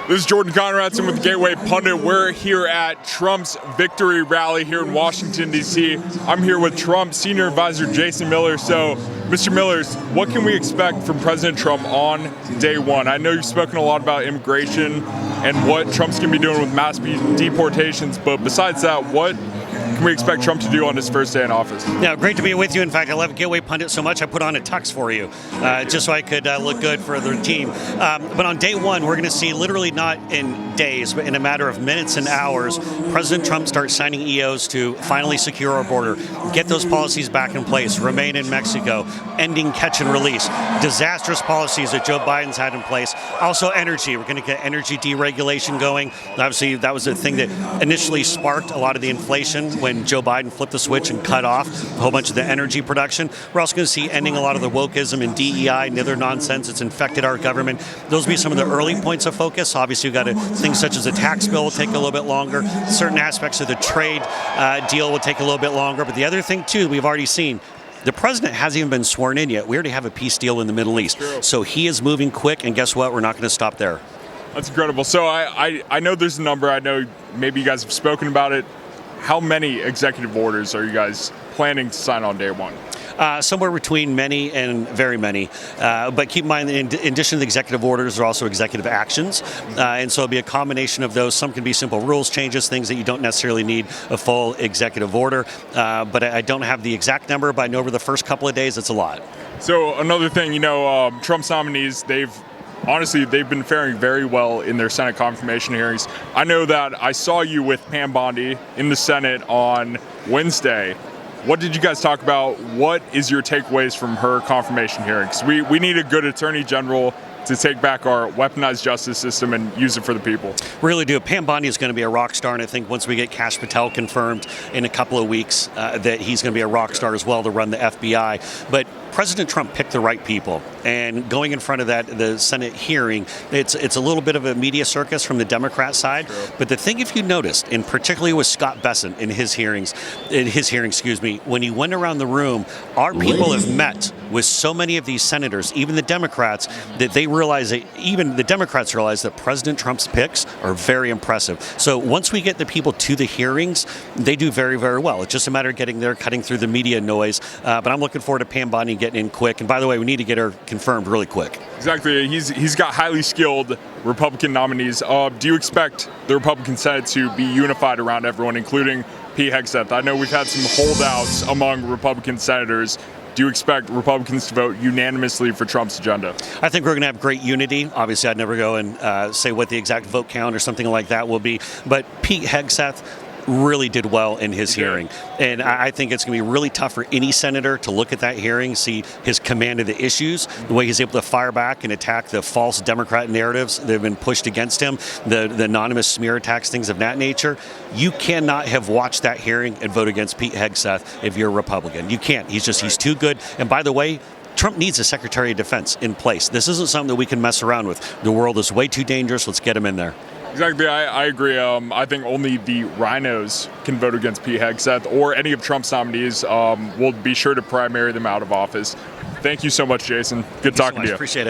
This is Jordan Conradson with the Gateway Pundit. We're here at Trump's victory rally here in Washington, D.C. I'm here with Trump's senior advisor, Jason Miller. So, Mr. Millers, what can we expect from President Trump on day one? I know you've spoken a lot about immigration and what Trump's going to be doing with mass deportations, but besides that, what can we expect Trump to do on his first day in office? Yeah, great to be with you. In fact, I love Gateway Pundit so much I put on a tux for you, just so I could look good for the team. But on day one, we're going to see, literally not in days, but in a matter of minutes and hours, President Trump starts signing EOs to finally secure our border, get those policies back in place, remain in Mexico, ending catch and release, disastrous policies that Joe Biden's had in place. Also energy. We're going to get energy deregulation going. Obviously, that was the thing that initially sparked a lot of the inflation when Joe Biden flipped the switch and cut off a whole bunch of the energy production. We're also going to see ending a lot of the wokeism and DEI and other nonsense that's infected our government. Those will be some of the early points of focus. Obviously, we've got things such as the tax bill will take a little bit longer. Certain aspects of the trade deal will take a little bit longer. But the other thing, too, we've already seen, the president hasn't even been sworn in yet. We already have a peace deal in the Middle East. True. So he is moving quick, and guess what? We're not going to stop there. That's incredible. So I know there's a number. I know maybe you guys have spoken about it. How many executive orders are you guys planning to sign on day one? Somewhere between many and very many. But keep in mind, in addition to the executive orders, there are also executive actions. And so it'll be a combination of those. Some can be simple rules changes, things that you don't necessarily need a full executive order. But I don't have the exact number, but I know over the first couple of days, it's a lot. So another thing, Trump's nominees, they've been faring very well in their Senate confirmation hearings. I know that I saw you with Pam Bondi in the Senate on Wednesday. What did you guys talk about? What is your takeaways from her confirmation hearings? We need a good attorney general to take back our weaponized justice system and use it for the people. Really do. Pam Bondi is going to be a rock star, and I think once we get Kash Patel confirmed in a couple of weeks, that he's going to be a rock star as well to run the FBI. But President Trump picked the right people, and going in front of the Senate hearing, it's a little bit of a media circus from the Democrat side. True. But the thing, if you noticed, and particularly with Scott Bessent in his hearing, when he went around the room, our people have met with so many of these senators, even the Democrats, that they realize that even the Democrats realize that President Trump's picks are very impressive. So once we get the people to the hearings, they do very, very well. It's just a matter of getting there, cutting through the media noise. But I'm looking forward to Pam Bondi getting in quick. And by the way, we need to get her confirmed really quick. Exactly. He's got highly skilled Republican nominees. Do you expect the Republican Senate to be unified around everyone, including Pete Hegseth? I know we've had some holdouts among Republican senators. Do you expect Republicans to vote unanimously for Trump's agenda? I think we're going to have great unity. Obviously, I'd never go and say what the exact vote count or something like that will be. But Pete Hegseth really did well in his hearing. And I think it's going to be really tough for any senator to look at that hearing, see his command of the issues, the way he's able to fire back and attack the false Democrat narratives that have been pushed against him, the anonymous smear attacks, things of that nature. You cannot have watched that hearing and vote against Pete Hegseth if you're a Republican. You can't. He's too good. And by the way, Trump needs a Secretary of Defense in place. This isn't something that we can mess around with. The world is way too dangerous. Let's get him in there. Exactly, I agree. I think only the rhinos can vote against Pete Hegseth or any of Trump's nominees. We'll be sure to primary them out of office. Thank you so much, Jason. Good talking to you. Appreciate it.